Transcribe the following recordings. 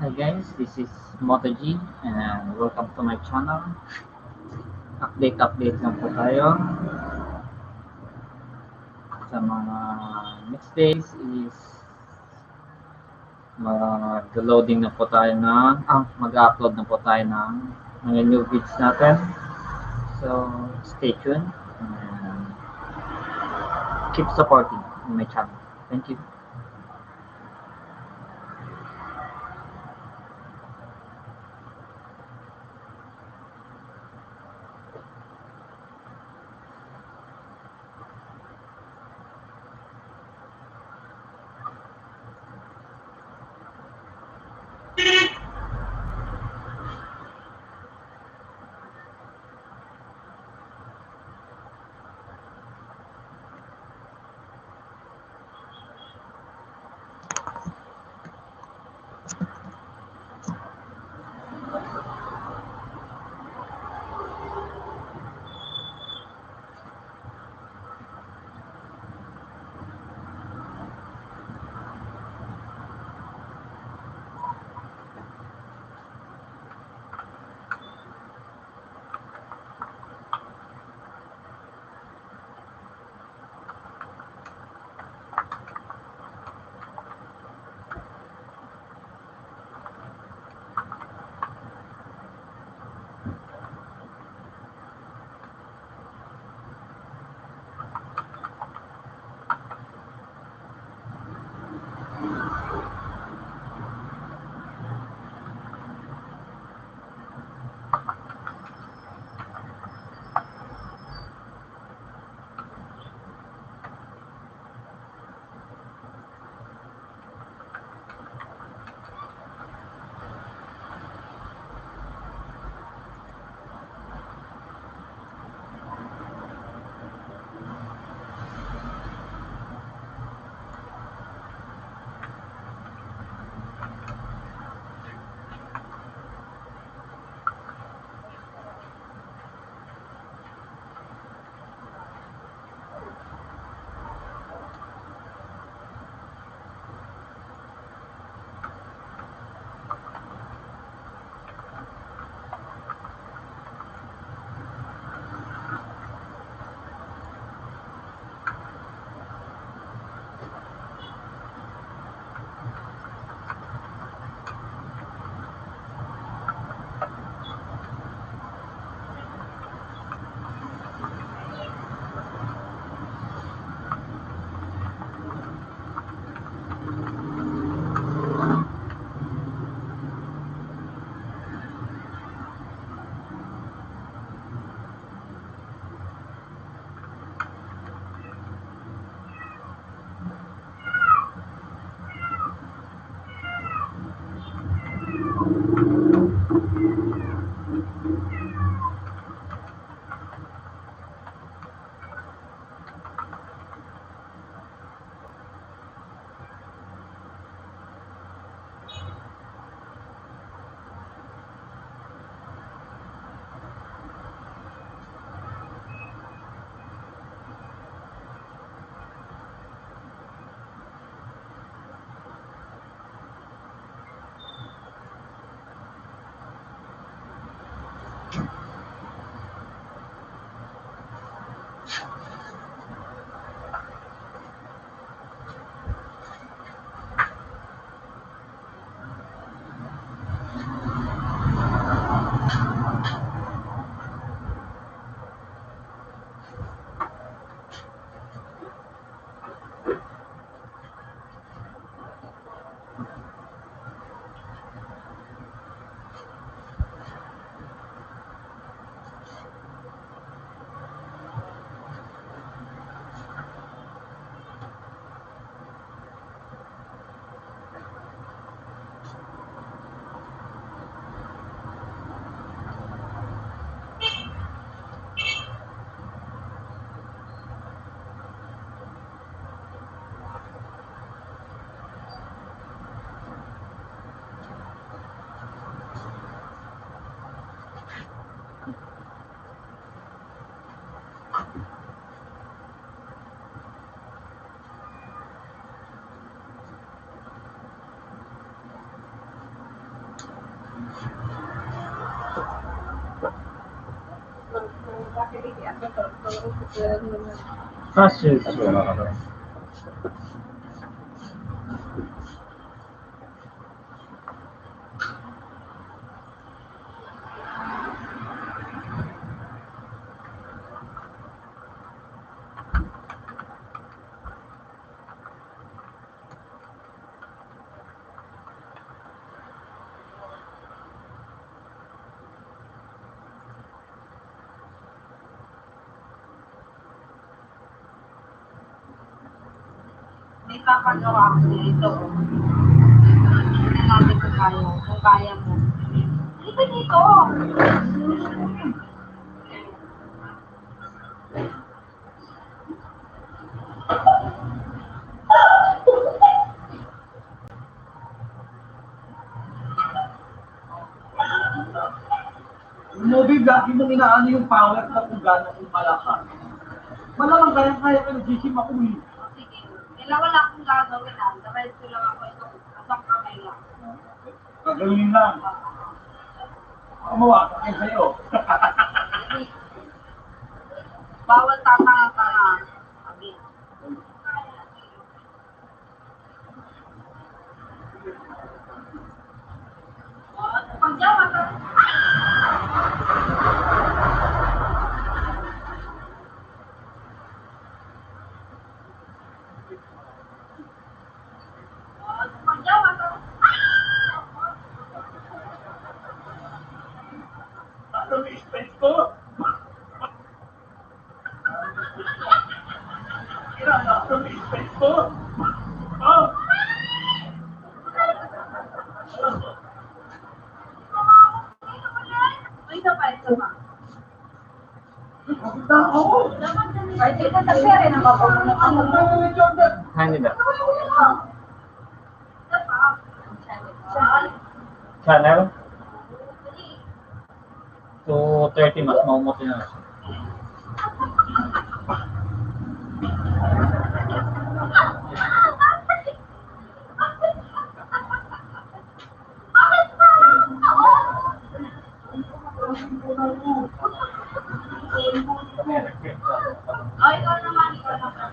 Hi guys, this is Moto-G and welcome to my channel. Update lang po tayo sa mga next days is mag-loading na po tayo mag-upload na po tayo ng mga new vids natin. So, stay tuned and keep supporting my channel. Thank you. Sure. May papagawa ko dito. Tingnan natin kung kaya mo. Dito dito! Mobi, lagi mong inaano yung power na kung gano'n kung malakas. Malamang kaya ka nag-gym ako eh. Sige. Kailangan wala akong gagawin lang. Diretso ko lang ako ito. Asang kamay lang. Gagawin lang. Mawasak kayo sa'yo. Bawal tatanga-tanga. Sabi. Pagjawa ka. Pagjawa ka. Ano may space ko? Ano may space ko? Oh! Ito pa, ito pa. Nakita ako! Ay, dito sa pere na mapupunod ako. Hand it up. Ito pa. Channel 230 mas maumuti na. Ay, ikaw naman, ikaw naman.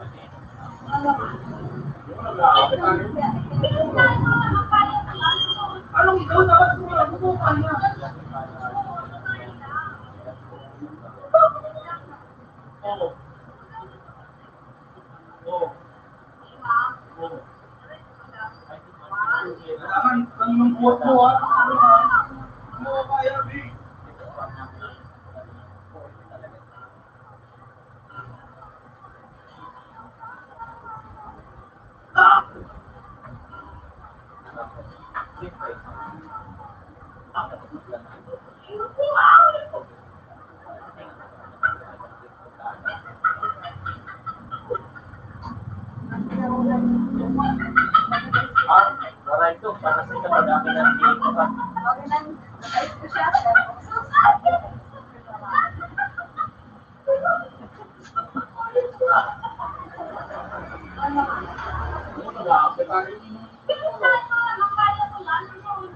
Anong ikaw dapat mo lang mo kanya? Oo. Oo. Oo. Kailangan ng buhat mo ha. Ano kaya, Big? Wala ito, para sa kadami ng dito pa.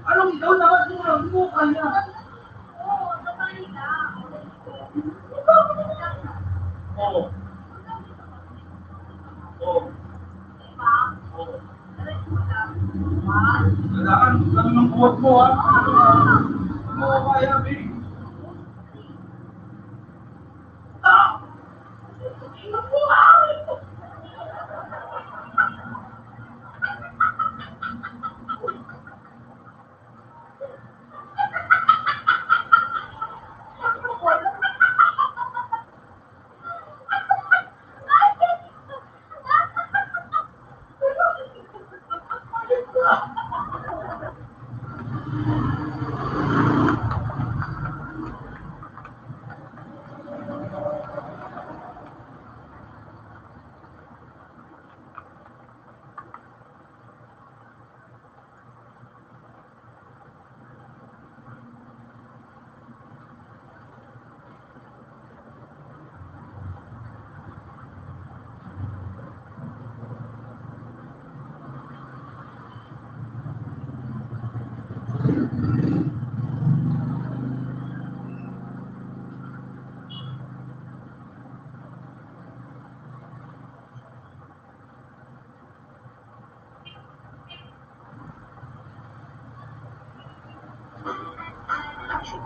Anong ikaw dapat mo lang mo kanya? Oo. Oo. Oo. Kailangan ng buhat mo ha. Ano kaya, Big?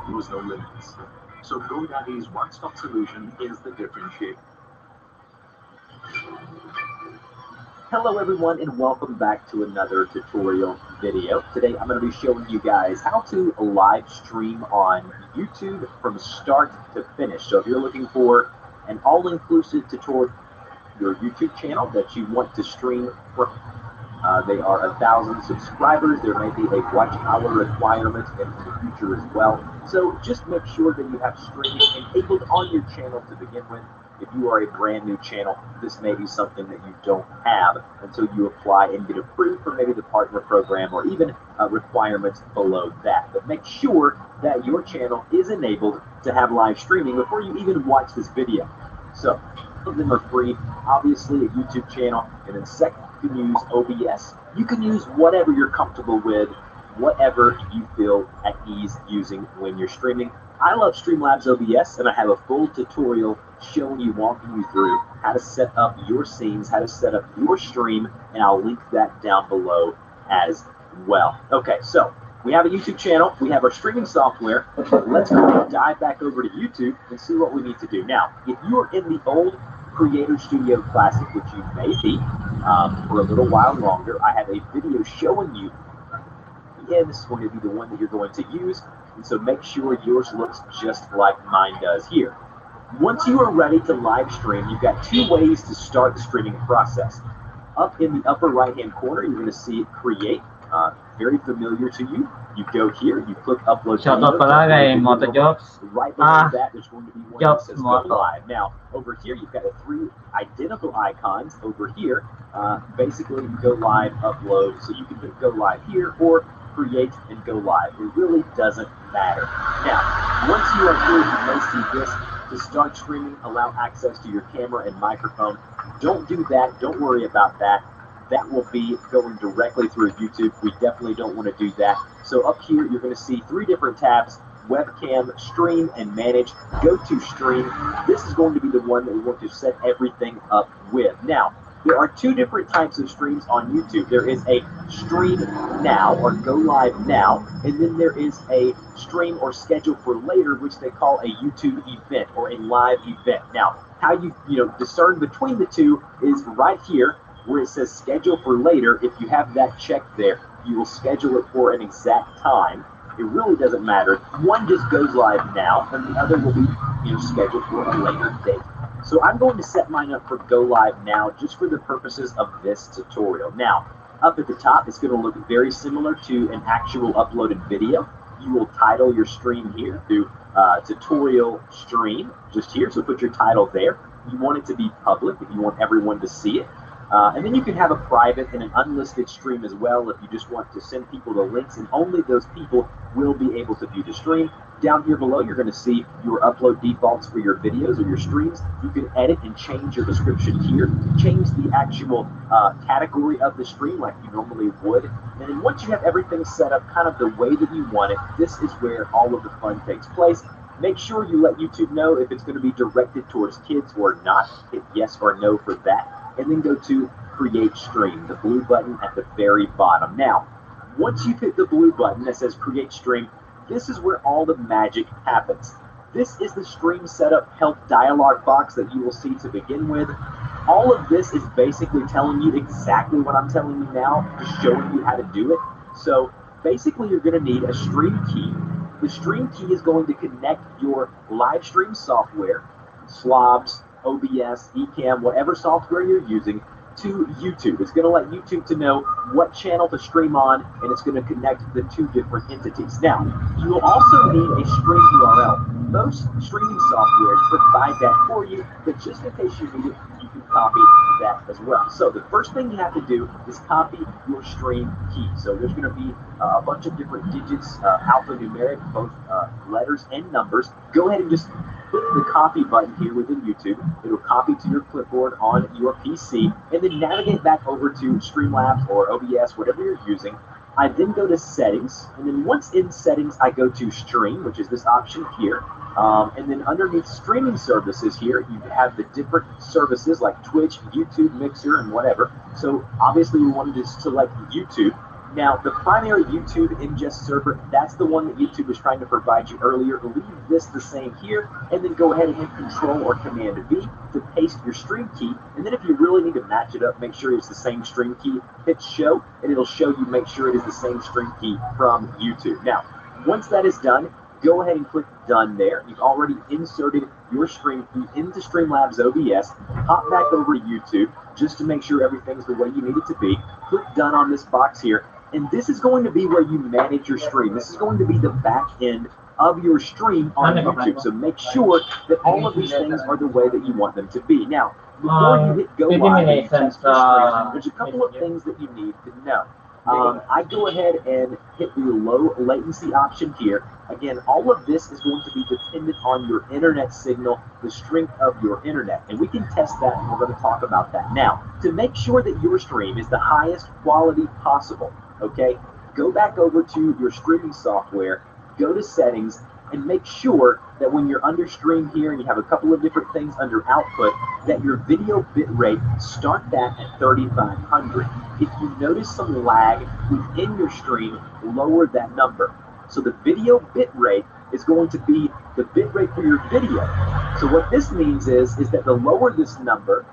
there was no limits. So GoDaddy's one-stop solution is the differentiator. Hello everyone, and welcome back to another tutorial video. Today I'm going to be showing you guys how to live stream on YouTube from start to finish. So if you're looking for an all-inclusive tutorial, your YouTube channel that you want to stream from, they are 1,000 subscribers. There may be a watch hour requirement in the future as well. So just make sure that you have streaming enabled on your channel to begin with. If you are a brand new channel, this may be something that you don't have until you apply and get approved for maybe the partner program or even requirements below that. But make sure that your channel is enabled to have live streaming before you even watch this video. So some of them are free, obviously a YouTube channel, and then second, you can use OBS. You can use whatever you're comfortable with, whatever you feel at ease using when you're streaming. I love Streamlabs OBS, and I have a full tutorial showing you, walking you through how to set up your scenes, how to set up your stream, and I'll link that down below as well. Okay, so we have a YouTube channel, we have our streaming software. Let's go and dive back over to YouTube and see what we need to do. Now, if you are in the old Creator Studio Classic, which you may be for a little while longer, I have a video showing you, and this is going to be the one that you're going to use, and so make sure yours looks just like mine does here. Once you are ready to live stream, you've got two ways to start the streaming process. Up in the upper right-hand corner, you're going to see Create, very familiar to you. You go here, you click Upload. Shoutout pala kay Moto-G. Right below that, there's going to be one that says Go Moto. Live. Now, over here, you've got the three identical icons. Over here, basically, Go Live, Upload. So you can put Go Live here or Create and Go Live. It really doesn't matter. Now, once you are here, you may see this. To start streaming, allow access to your camera and microphone. Don't do that. Don't worry about that. That will be going directly through YouTube. We definitely don't want to do that. So up here, you're going to see three different tabs: Webcam, Stream, and Manage. Go to Stream. This is going to be the one that we want to set everything up with. Now, there are two different types of streams on YouTube. There is a stream now or go live now, and then there is a stream or schedule for later, which they call a YouTube event or a live event. Now, how you discern between the two is right here where it says schedule for later. If you have that checked there, you will schedule it for an exact time. It really doesn't matter. One just goes live now, and the other will be scheduled for a later date. So I'm going to set mine up for Go Live now just for the purposes of this tutorial. Now, up at the top, it's going to look very similar to an actual uploaded video. You will title your stream here through tutorial stream, just here. So put your title there. You want it to be public if you want everyone to see it. And then you can have a private and an unlisted stream as well if you just want to send people the links, and only those people will be able to view the stream. Down here below, you're going to see your upload defaults for your videos or your streams. You can edit and change your description here, change the actual category of the stream like you normally would. And then once you have everything set up kind of the way that you want it, this is where all of the fun takes place. Make sure you let YouTube know if it's going to be directed towards kids or not. Hit yes or no for that. And then go to Create Stream, the blue button at the very bottom. Now, once you hit the blue button that says Create Stream, this is where all the magic happens. This is the stream setup help dialog box that you will see to begin with. All of this is basically telling you exactly what I'm telling you now, just showing you how to do it. So basically, you're going to need a stream key. The stream key is going to connect your live stream software, Slobs, OBS, Ecamm, whatever software you're using, to YouTube. It's going to let YouTube to know what channel to stream on, and it's going to connect the two different entities. Now, you will also need a stream URL. Most streaming softwares provide that for you, but just in case you need it, you can copy that as well. So the first thing you have to do is copy your stream key. So there's going to be a bunch of different digits, alphanumeric, both letters and numbers. Go ahead and just click the copy button here within YouTube. It'll copy to your clipboard on your PC, and then navigate back over to Streamlabs or OBS, whatever you're using. I then go to Settings, and then once in Settings, I go to Stream, which is this option here. And then underneath Streaming Services here, you have the different services like Twitch, YouTube, Mixer, and whatever. So obviously we wanted to select YouTube. Now, the primary YouTube ingest server, that's the one that YouTube was trying to provide you earlier. Leave this the same here, and then go ahead and hit Control or Command V to paste your stream key. And then if you really need to match it up, make sure it's the same stream key, hit Show, and it'll show you, make sure it is the same stream key from YouTube. Now, once that is done, go ahead and click Done there. You've already inserted your stream key into Streamlabs OBS. Hop back over to YouTube just to make sure everything's the way you need it to be. Click Done on this box here. And this is going to be where you manage your stream. This is going to be the back end of your stream on YouTube. So make sure that all of these things are the way that you want them to be. Now, before you hit go live and you test your stream, there's a couple of things that you need to know. I go ahead and hit the low latency option here. Again, all of this is going to be dependent on your internet signal, the strength of your internet. And we can test that, and we're going to talk about that. Now, to make sure that your stream is the highest quality possible, okay, go back over to your streaming software, go to settings, and make sure that when you're under stream here and you have a couple of different things under output, that your video bit rate, start that at 3500. If you notice some lag within your stream, lower that number. So the video bit rate is going to be the bit rate for your video. So what this means is that the lower this number,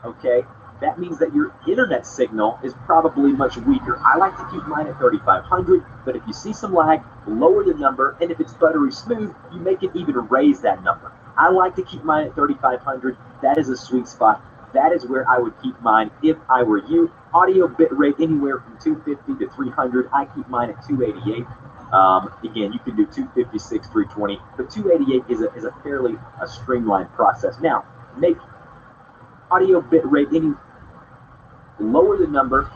okay, that means that your internet signal is probably much weaker. I like to keep mine at 3500, but if you see some lag, lower the number, and if it's buttery smooth, you make it even raise that number. I like to keep mine at 3500. That is a sweet spot. That is where I would keep mine if I were you. Audio bit rate anywhere from 250 to 300. I keep mine at 288. Again, you can do 256, 320, but 288 is a fairly streamlined process. Now, make audio bit rate any lower the number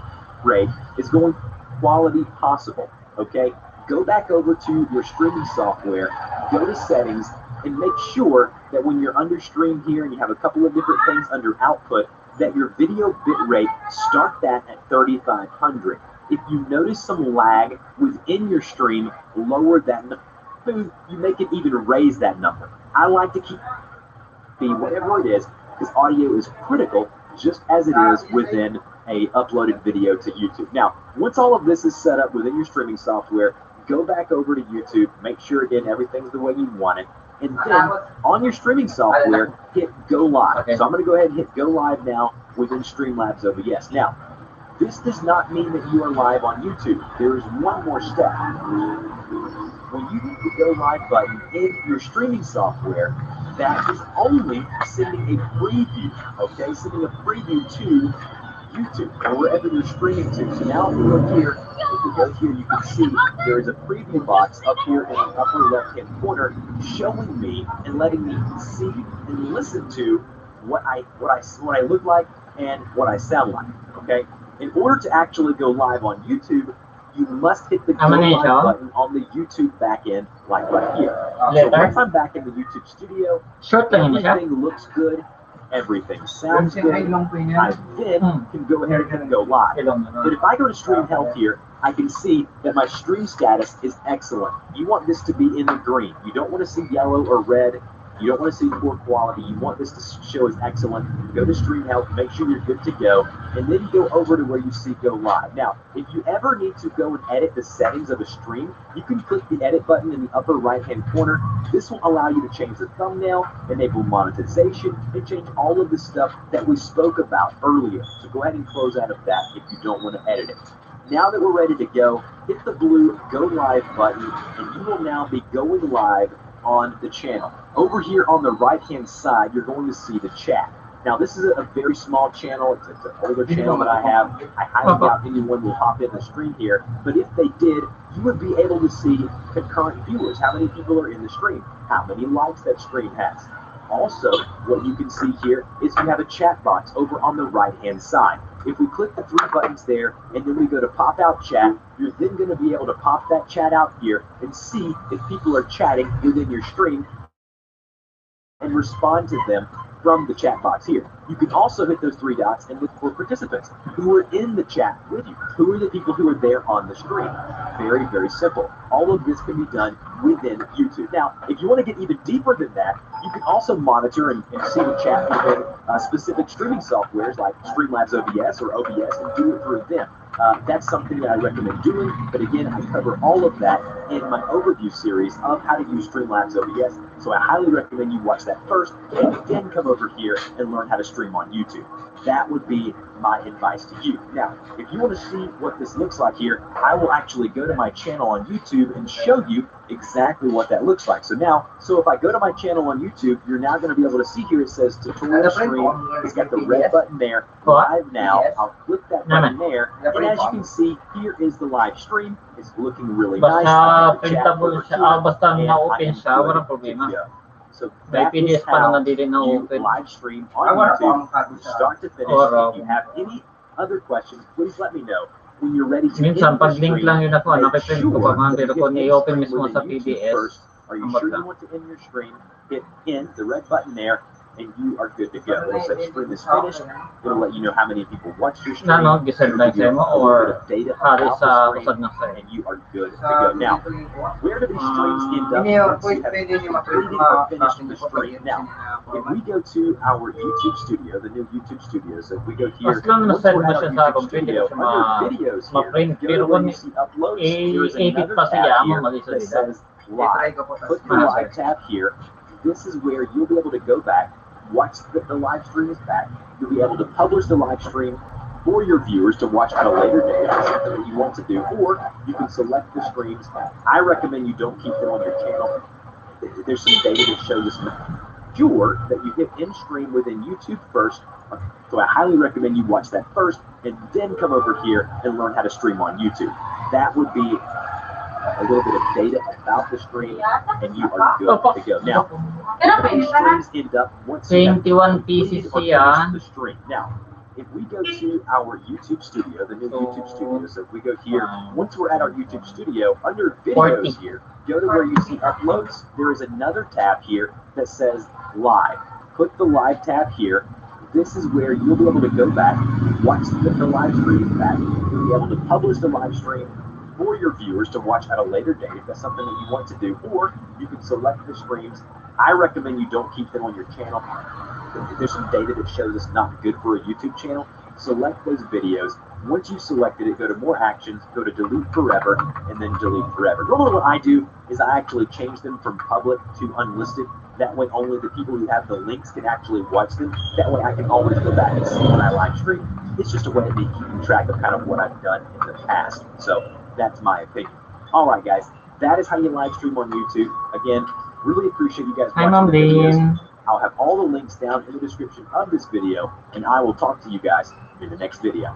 rate is going quality possible. Okay, go back over to your streaming software, go to settings, and make sure that when you're under stream here and you have a couple of different things under output, that your video bit rate, start that at 3500. If you notice some lag within your stream, lower that number. You make it even raise that number. I like to keep whatever it is, because audio is critical just as it is within a uploaded video to YouTube. Now, once all of this is set up within your streaming software, go back over to YouTube, make sure again everything's the way you want it, and then on your streaming software, hit Go Live. Okay. So I'm going to go ahead and hit Go Live now within Streamlabs OBS. Now, this does not mean that you are live on YouTube. There is one more step. When you hit the Go Live button in your streaming software, that is only sending a preview, okay? Sending a preview to YouTube or wherever you're streaming to. So now if we look here, if we go here, you can see there is a preview box up here in the upper left-hand corner showing me and letting me see and listen to what I look like and what I sound like, okay? In order to actually go live on YouTube, you must hit the Go Live button on the YouTube backend, like right here. So once I'm back in the YouTube studio, everything looks good, everything sounds good, I then can go ahead and go live. But if I go to Stream Health here, I can see that my stream status is excellent. You want this to be in the green. You don't want to see yellow or red. You don't want to see poor quality. You want this to show as excellent. Go to Stream Health, make sure you're good to go, and then go over to where you see Go Live. Now, if you ever need to go and edit the settings of a stream, you can click the edit button in the upper right-hand corner. This will allow you to change the thumbnail, enable monetization, and change all of the stuff that we spoke about earlier. So go ahead and close out of that if you don't want to edit it. Now that we're ready to go, hit the blue Go Live button, and you will now be going live on the channel. Over here on the right-hand side, you're going to see the chat. Now, this is a very small channel. It's an older channel that I have. I highly doubt anyone will hop in the stream here, but if they did, you would be able to see concurrent viewers, how many people are in the stream, how many likes that stream has. Also, what you can see here is you have a chat box over on the right-hand side. If we click the three buttons there, and then we go to pop out chat, you're then going to be able to pop that chat out here and see if people are chatting within your stream and respond to them from the chat box here. You can also hit those three dots and look for participants who are in the chat with you. Who are the people who are there on the screen? Very, very simple. All of this can be done within YouTube. Now, if you want to get even deeper than that, you can also monitor and see the chat within specific streaming softwares like Streamlabs OBS or OBS and do it through them. That's something that I recommend doing, but again, I cover all of that in my overview series of how to use Streamlabs OBS, so I highly recommend you watch that first and then come over here and learn how to stream on YouTube. That would be my advice to you. Now, if you want to see what this looks like here, I will actually go to my channel on YouTube and show you exactly what that looks like. So if I go to my channel on YouTube, you're now going to be able to see here it says tutorial stream. It's got the red button there, live now. I'll click that button there, and as you can see, here is the live stream. It's looking really nice. Basta printable siya, basta na-open siya, walang problema. So May that is PDF pa naman how din na you open. live stream on YouTube from start to finish. If you have any other questions, please let me know. When you're ready to Minsan, pag link lang yun ako, make nakiprint sure ko pa man, that pero you kung hit i-open end mismo stream sa within YouTube PDS, first. Are you ambot sure lang. you want to end your stream? Hit end, the red button there, and you are good to go. It'll say stream is finished. It'll let you know how many people watched your stream. Na, no, gisend lang sa'yo mo, or hari sa kusad na sa'yo. And you are good to go. Now, where do these streams end up once you have completed or finished the stream? Now, if we go to our YouTube studio, the new YouTube studio, so if we go here, Mas lang once na-send we're mo at siya our sa YouTube computer studio, sa under videos here, ma-print. go Pero to where kung you see uploads, there's i-edit another pa siya, tab mo here mag-isa that dito. says live. Click the live tab here. This is where you'll be able to go back, watch the live stream is back. You'll be able to publish the live stream for your viewers to watch at a later date if it's something that you want to do, or you can select the streams. I recommend you don't keep them on your channel. There's some data that shows us sure that you hit end stream within YouTube first. So I highly recommend you watch that first and then come over here and learn how to stream on YouTube. That would be a little bit of data about the stream, and you are good to go. Now, these streams end up once you have 21 completed pieces or siya. finished the stream. Now, if we go to our YouTube studio, the new YouTube studio, so if we go here, once we're at our YouTube studio, under videos here, go to where you see uploads. There is another tab here that says live. Click the live tab here. This is where you'll be able to go back, watch the live stream back. You'll be able to publish the live stream for your viewers to watch at a later date if that's something that you want to do, or you can select the streams. I recommend you don't keep them on your channel. There's some data that shows it's not good for a YouTube channel. Select those videos. Once you've selected it, go to more actions, go to delete forever, and then delete forever. Normally what I do is I actually change them from public to unlisted. That way only the people who have the links can actually watch them. That way I can always go back and see when I live stream. It's just a way of me keeping track of kind of what I've done in the past. So that's my opinion. All right, guys, that is how you live stream on YouTube. Again, really appreciate you guys watching the videos. I'll have all the links down in the description of this video, and I will talk to you guys in the next video.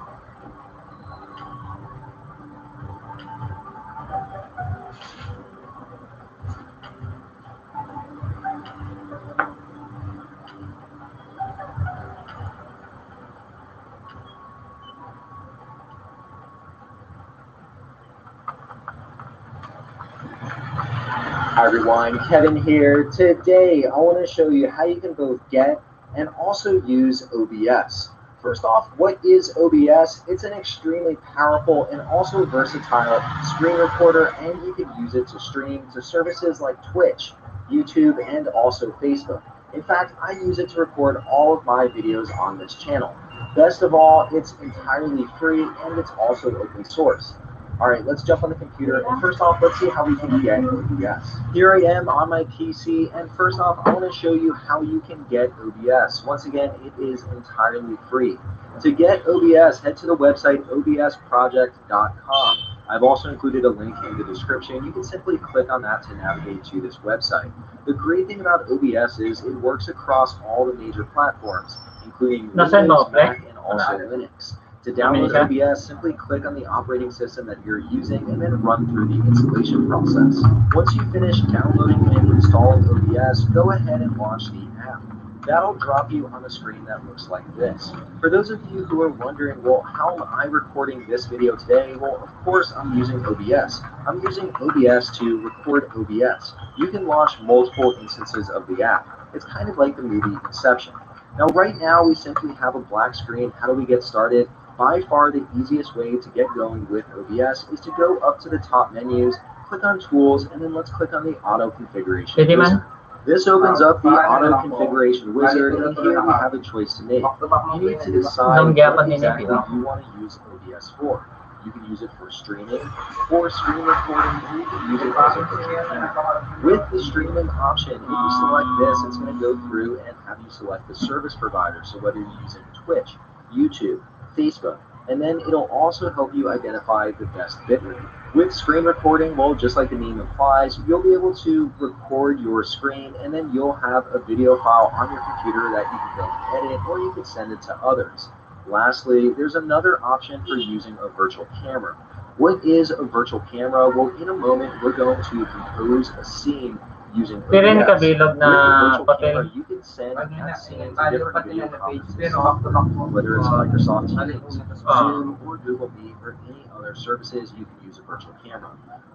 Hi everyone, Kevin here. Today I want to show you how you can both get and also use OBS. First off, what is OBS? It's an extremely powerful and also versatile screen recorder, and you can use it to stream to services like Twitch, YouTube, and also Facebook. In fact, I use it to record all of my videos on this channel. Best of all, it's entirely free and it's also open source. Alright, let's jump on the computer, and first off, let's see how we can get OBS. Here I am on my PC, and first off, I want to show you how you can get OBS. Once again, it is entirely free. To get OBS, head to the website obsproject.com. I've also included a link in the description. You can simply click on that to navigate to this website. The great thing about OBS is it works across all the major platforms, including Windows, Mac, and also Linux. To download OBS, simply click on the operating system that you're using and then run through the installation process. Once you finish downloading and installing OBS, go ahead and launch the app. That'll drop you on a screen that looks like this. For those of you who are wondering, well, how am I recording this video today? Well, of course, I'm using OBS. I'm using OBS to record OBS. You can launch multiple instances of the app. It's kind of like the movie Inception. Now right now we simply have a black screen. How do we get started? By far the easiest way to get going with OBS is to go up to the top menus, click on Tools, and then let's click on the Auto Configuration Pwede man. Wizard. This opens up the Auto Configuration Wizard, and here we have a choice to make. You need to decide what exactly you want to use OBS for. You can use it for streaming, for screen recording, or you can use it as a virtual camera. With the streaming option, if you select this, it's going to go through and have you select the service provider. So whether you're using Twitch, YouTube, Facebook, and then it'll also help you identify the best bitrate. With screen recording, well, just like the name implies, you'll be able to record your screen and then you'll have a video file on your computer that you can go and edit, or you can send it to others. Lastly, there's another option for using a virtual camera. What is a virtual camera? Well, in a moment, we're going to compose a scene using OBS. Pero hindi kabilog na With a virtual papel. camera, you can send that scene to different video conferencing software, whether it's Microsoft Teams, Zoom, or Google Meet, or any other services, you can use a virtual camera.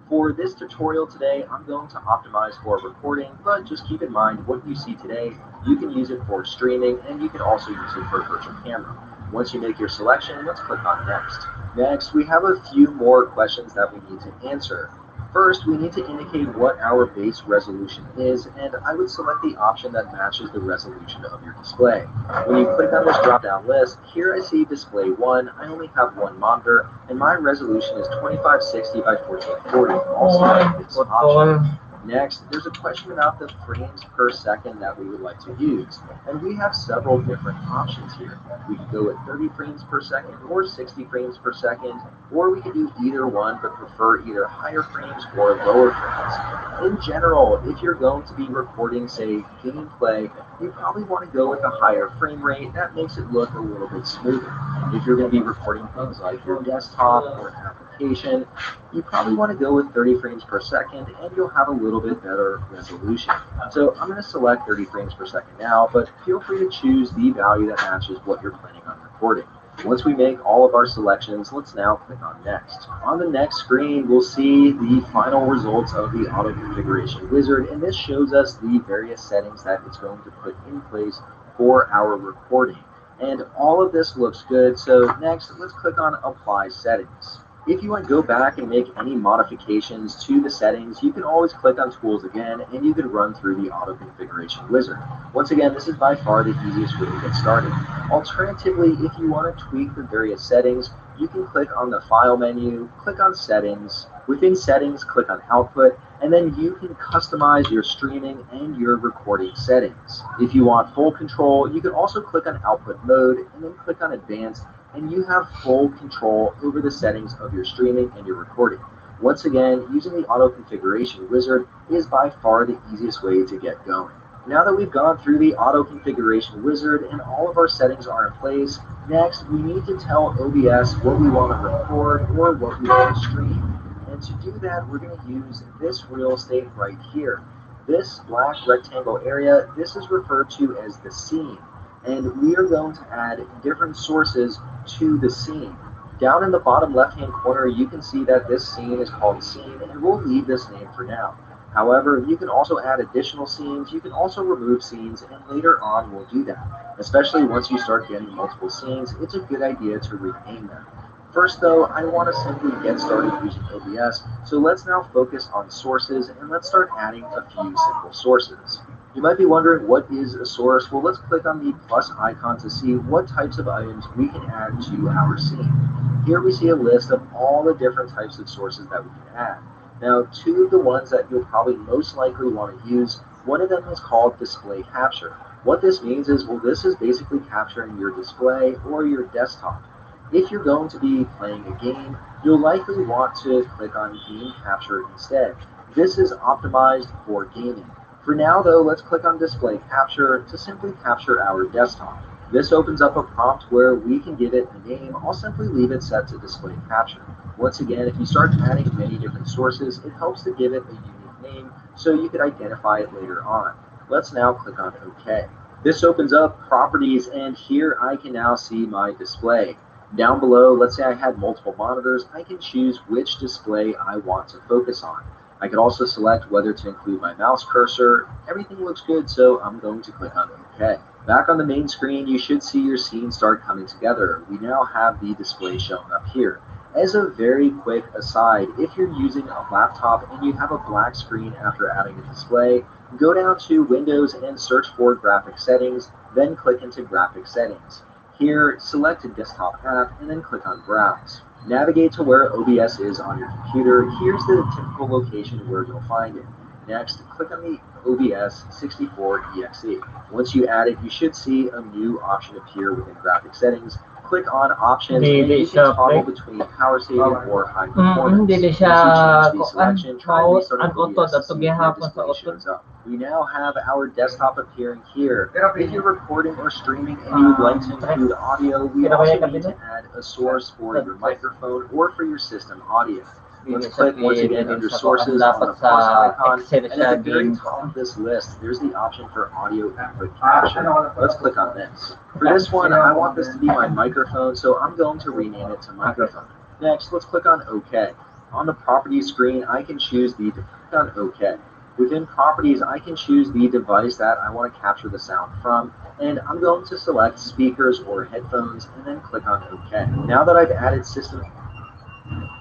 For this tutorial today, I'm going to optimize for recording, but just keep in mind what you see today, you can use it for streaming, and you can also use it for a virtual camera. Once you make your selection, let's click on Next. Next, we have a few more questions that we need to answer. First, we need to indicate what our base resolution is, and I would select the option that matches the resolution of your display. When you click on this drop-down list, here I see Display 1. I only have one monitor, and my resolution is 2560 by 1440. I'll select this option. Next, there's a question about the frames per second that we would like to use, and we have several different options here. We could go with 30 frames per second or 60 frames per second, or we could do either one but prefer either higher frames or lower frames. In general, if you're going to be recording, say, gameplay, you probably want to go with a higher frame rate. That makes it look a little bit smoother. If you're going to be recording things like your desktop or an application, you probably want to go with 30 frames per second and you'll have a little bit better resolution. So I'm going to select 30 frames per second now, but feel free to choose the value that matches what you're planning on recording. Once we make all of our selections, let's now click on Next. On the next screen, we'll see the final results of the Auto Configuration Wizard, and this shows us the various settings that it's going to put in place for our recording. And all of this looks good, so next, let's click on Apply Settings. If you want to go back and make any modifications to the settings, you can always click on Tools again, and you can run through the Auto Configuration Wizard. Once again, this is by far the easiest way to get started. Alternatively, if you want to tweak the various settings, you can click on the File menu, click on Settings. Within Settings, click on Output, and then you can customize your streaming and your recording settings. If you want full control, you can also click on Output Mode, and then click on Advanced, and you have full control over the settings of your streaming and your recording. Once again, using the Auto Configuration Wizard is by far the easiest way to get going. Now that we've gone through the Auto Configuration Wizard and all of our settings are in place, next we need to tell OBS what we want to record or what we want to stream. And to do that, we're going to use this real estate right here. This black rectangle area, this is referred to as the scene. And we are going to add different sources to the scene. Down in the bottom left-hand corner, you can see that this scene is called Scene, and we'll leave this name for now. However, you can also add additional scenes, you can also remove scenes, and later on we'll do that. Especially once you start getting multiple scenes, it's a good idea to rename them. First though, I want to simply get started using OBS, so let's now focus on sources, and let's start adding a few simple sources. You might be wondering, what is a source? Well, let's click on the plus icon to see what types of items we can add to our scene. Here we see a list of all the different types of sources that we can add. Now, two of the ones that you'll probably most likely want to use, one of them is called Display Capture. What this means is, well, this is basically capturing your display or your desktop. If you're going to be playing a game, you'll likely want to click on Game Capture instead. This is optimized for gaming. For now though, let's click on Display Capture to simply capture our desktop. This opens up a prompt where we can give it a name. I'll simply leave it set to Display Capture. Once again, if you start adding many different sources, it helps to give it a unique name so you could identify it later on. Let's now click on OK. This opens up Properties, and here I can now see my display. Down below, let's say I had multiple monitors, I can choose which display I want to focus on. I could also select whether to include my mouse cursor. Everything looks good, so I'm going to click on OK. Back on the main screen, you should see your scene start coming together. We now have the display showing up here. As a very quick aside, if you're using a laptop and you have a black screen after adding a display, go down to Windows and search for Graphic Settings, then click into Graphic Settings. Here, select a desktop app and then click on Browse. Navigate to where OBS is on your computer. Here's the typical location where you'll find it. Next, click on the OBS 64EXE. Once you add it, you should see a new option appear within Graphic Settings. Click on Options and you can toggle between power saving or high performance. Once you change the selection, try and restart OBS to see if your display shows up. We now have our desktop appearing here. If you're recording or streaming and you would like to include audio, we also need to add a source for your microphone or for your system audio. Let's click once again under Sources on the plus icon, and at the very top of this list, there's the option for audio input capture. Let's click on this. For this one, I want this to be my microphone, so I'm going to rename it to microphone. Next, let's click on OK. On the Properties screen, I can choose the click on OK. Within Properties, I can choose the device that I want to capture the sound from, and I'm going to select speakers or headphones, and then click on OK. Now that I've added system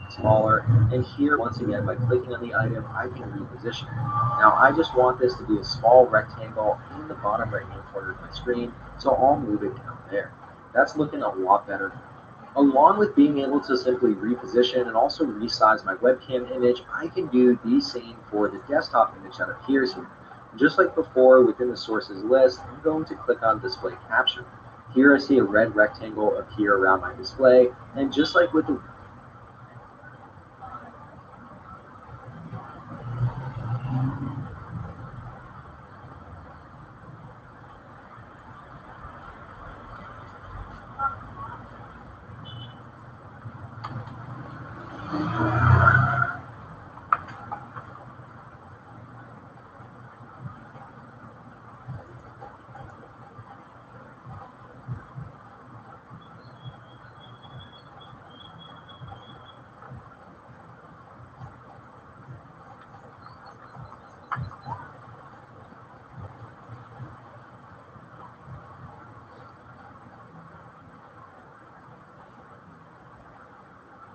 smaller, and here once again by clicking on the item I can reposition it. Now I just want this to be a small rectangle in the bottom right hand corner of my screen, so I'll move it down there. That's looking a lot better. Along with being able to simply reposition and also resize my webcam image, I can do the same for the desktop image that appears here. Just like before within the sources list, I'm going to click on display capture. Here I see a red rectangle appear around my display, and just like with the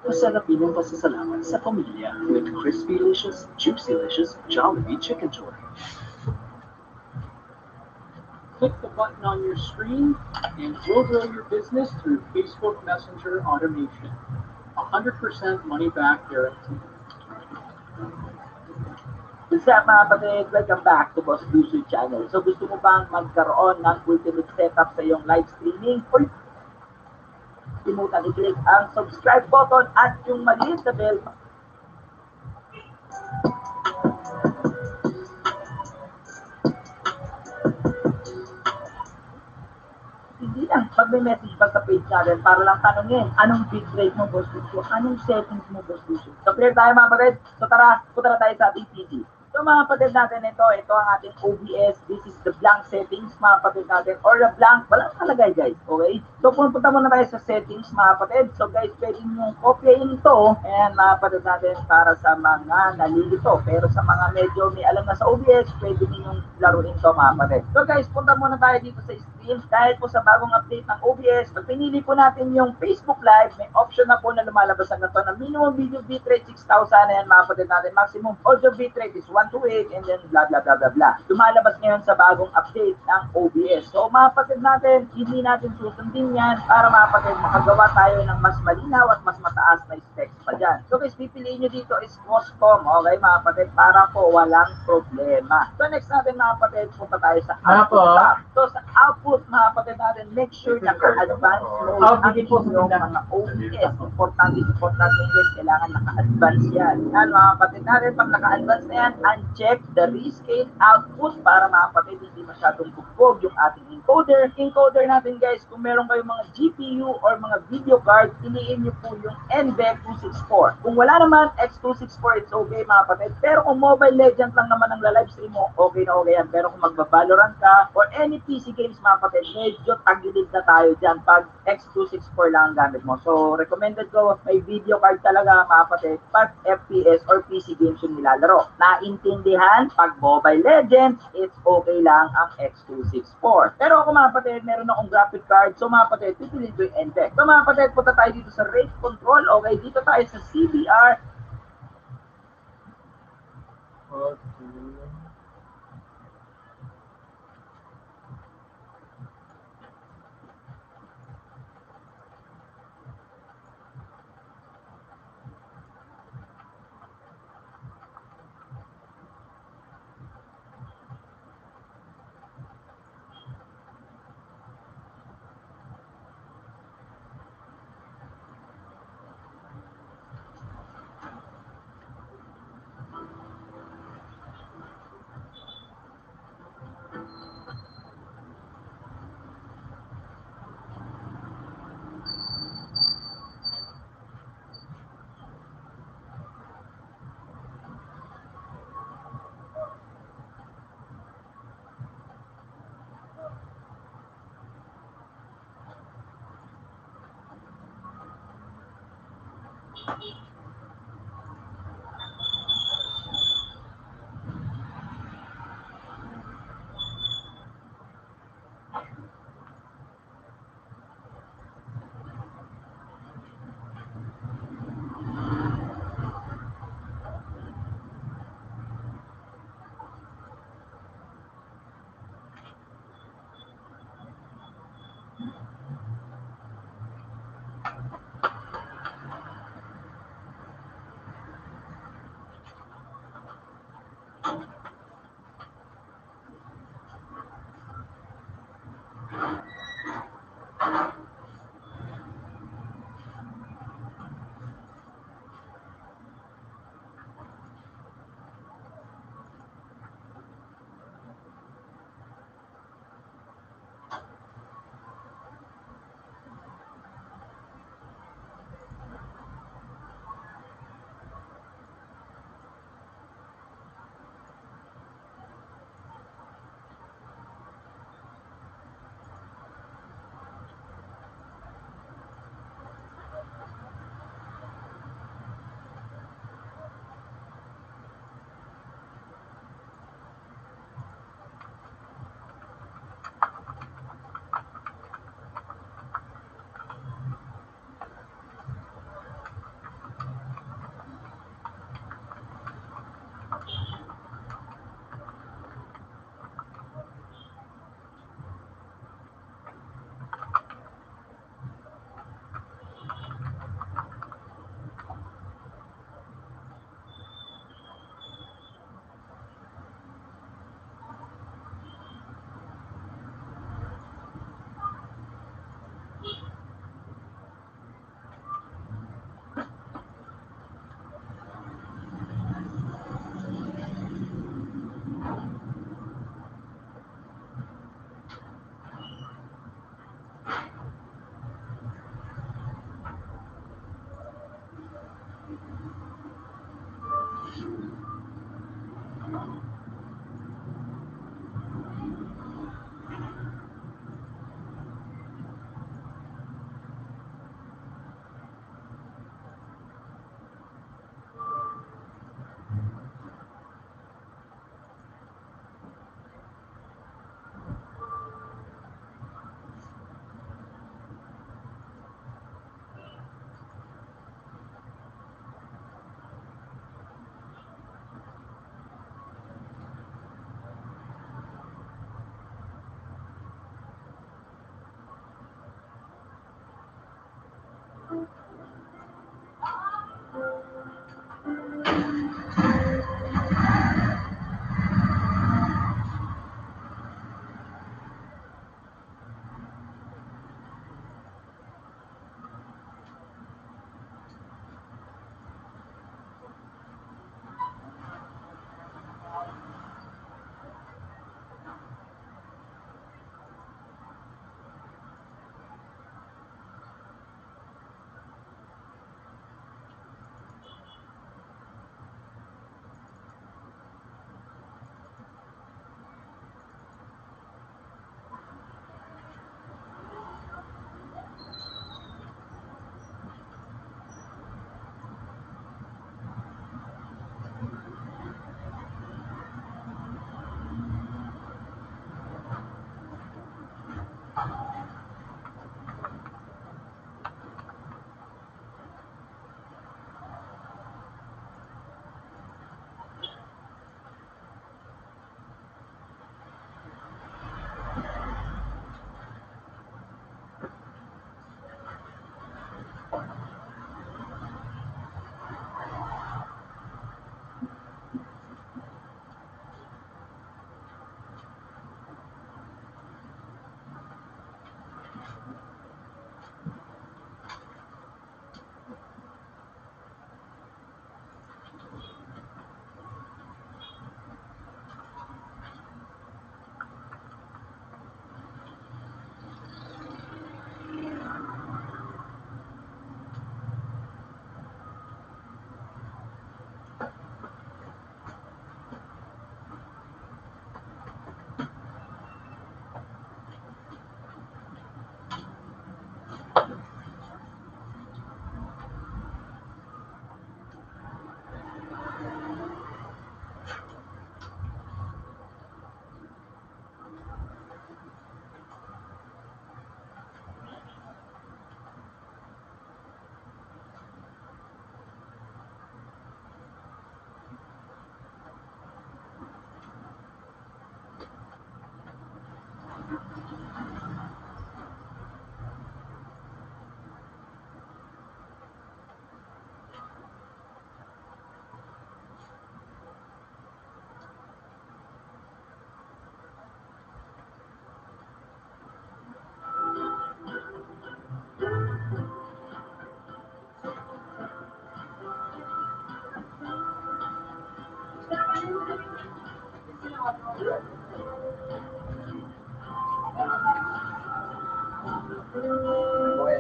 masarap inyong pasasalamat sa pamilya with crispy-licious, juicy-licious Jollibee Chicken Joy. Click the button on your screen and we'll grow your business through Facebook Messenger automation. 100% money back guarantee. What's up mga kapatid? Welcome back to Boss Lucio Channel. So gusto mo bang magkaroon ng ultimate setup sa iyong live streaming? Kalimutan i-click ang subscribe button at yung maliit na bell. Hindi lang, pag may message pa sa page natin para lang tanongin, anong bitrate mo, Boss Lucio? Anong settings mo, Boss Lucio? So clear tayo mga kapatid? So tara, punta na tayo sa ating PC. So mga kapatid natin, ito ang ating OBS. This is the blank settings mga kapatid natin. Or the blank, walang nakalagay guys. Okay? So punta muna tayo sa settings mga kapatid. So guys, pwede nyo kopyahin ito. And mga kapatid natin para sa mga nalilito. Pero sa mga medyo may alam na sa OBS, pwede ninyong laruin ito mga kapatid. So guys, punta muna tayo dito sa stream. Dahil po sa bagong update ng OBS, pag pinili po natin yung Facebook Live, may option na po na lumalabas na ito na minimum video bitrate 6,000 and mga kapatid natin, maximum audio bitrate is 128 and then blah blah blah blah blah. Lumalabas ngayon sa bagong update ng OBS. So mga kapatid natin, hindi natin susundin yan para mga kapatid makagawa tayo ng mas malinaw at mas mataas na specs pa dyan. So guys, pipiliin nyo dito is custom, okay mga kapatid, para po walang problema. So next natin mga kapatid, punta tayo sa output tab. So sa output mga kapatid natin, make sure naka-advance mode ang inyong mga OBS. Importante guys, kailangan naka-advance yan. Yan mga kapatid natin, pag naka-advance na yan, uncheck the rescale output para mga kapatid hindi masyadong bugbog yung ating encoder. Encoder natin guys, kung meron kayong mga GPU or mga video card, piliin nyo po yung NVEC264. Kung wala naman, X264, it's okay mga kapatid. Pero kung Mobile Legends lang naman ang live-stream mo, okay na okay yan. Pero kung magbabalorant ka or any PC games mga kapatid, medyo tagilid na tayo dyan pag X264 lang ang gamit mo. So, recommended ko, may video card talaga mga kapatid pag FPS or PC games yung nilalaro. Naintindihan, pag Mobile Legends, it's okay lang ang X264. Pero Pero ako mga kapatid, meron akong graphic card. So mga kapatid, pipiliin ko yung NTEC. So mga kapatid, punta tayo dito sa rate control. Okay, dito tayo sa CBR. Okay.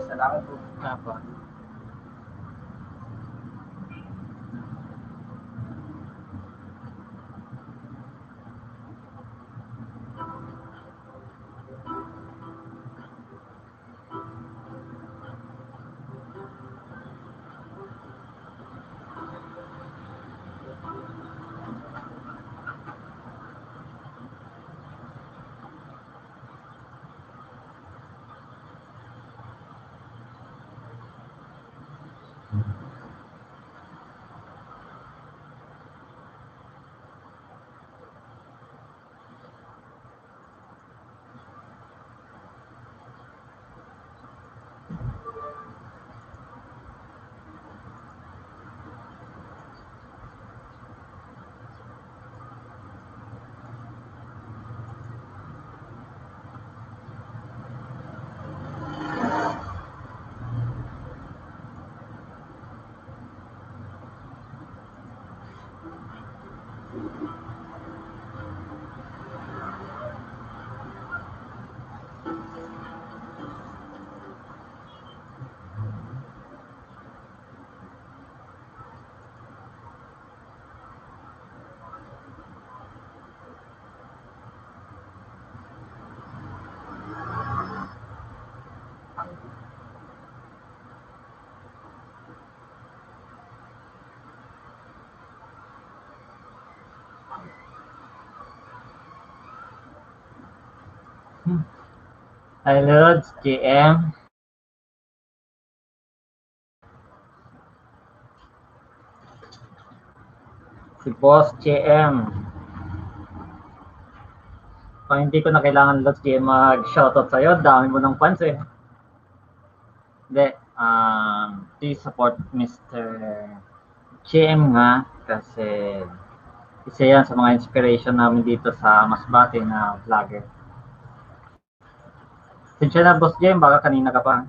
Salamat po. Apa. Hi, Lods, GM. Si Boss GM. Kung hindi ko na kailangan, Lods GM, mag-shoutout sa'yo, dami mo ng fans eh. Hindi, please support Mr. GM nga kasi isa yan sa mga inspiration namin dito sa Masbate na vlogger. Sinsya na, Boss GM, baka kanina ka pa.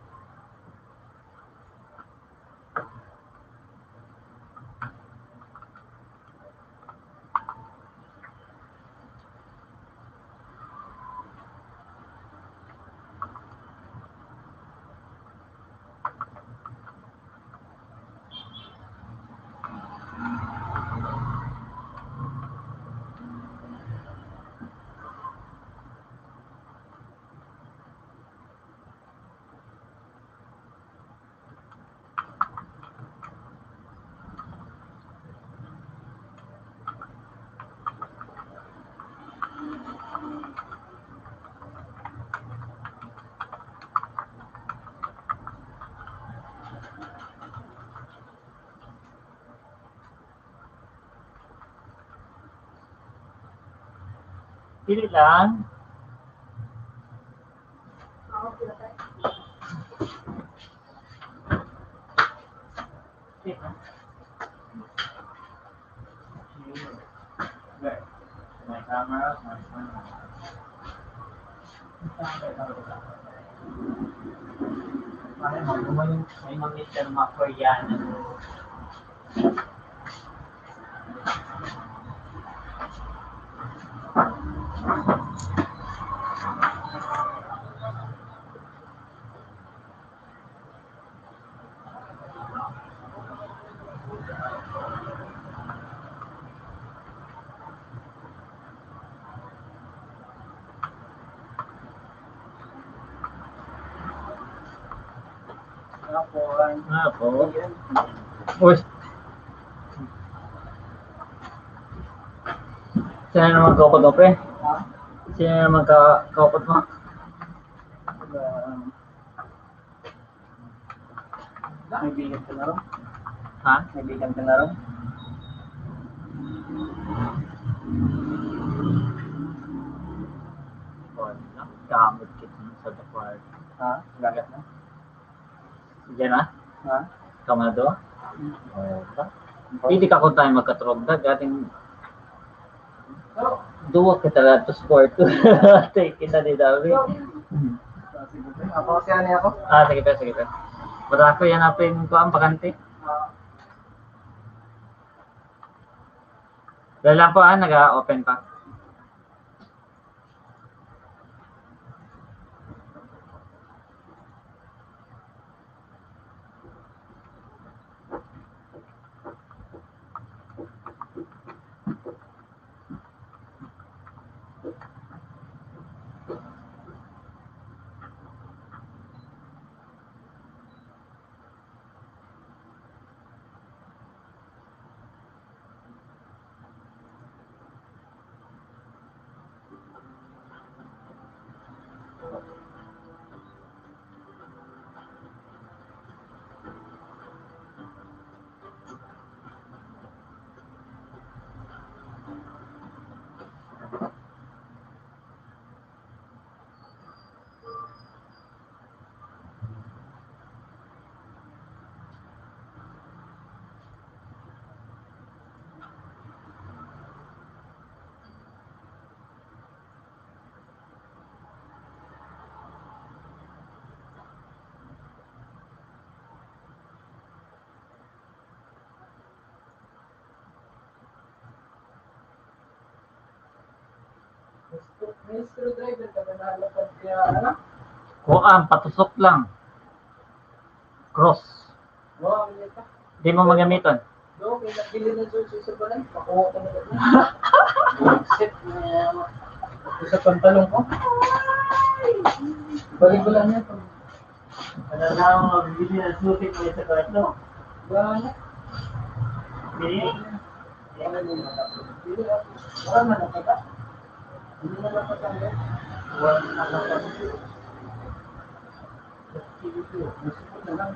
Pili lang. My camera, my phone. May mag-iter mga Koreano. Ako. Uy. Sino na magkakot pre? Sino na magkakot mo? May bigat ka na rin? Ha? May bigat ka na rin? Wala. Gamit kita sa dapat. Ha? Gagat na? Diyan na? Ha? Kamado? Wala. Hindi ka kung tayo magkatrogdag. Ating duwa kita lang to sport. Take kita ni David. Ako siya niya ako? Sige pa, sige pa. Bata ko yan natin ko ang bakante. Dahil lang po nag-open pa. May screwdriver ka na nalapad kaya ano? Kuan, patusok lang. Cross. Oo, hindi ka. Di mo magamitan. No, may nabili na dyan sa balay. Makuha ka na dyan. Set na sa pantalong ko. Balik ko lang yan. Ano na ako magbili ng sutik mo sa kwarto? Wala. Bili? Wala na nakata. Hindi na nakatanggal. Wala na nakatanggal. Masukot na lang.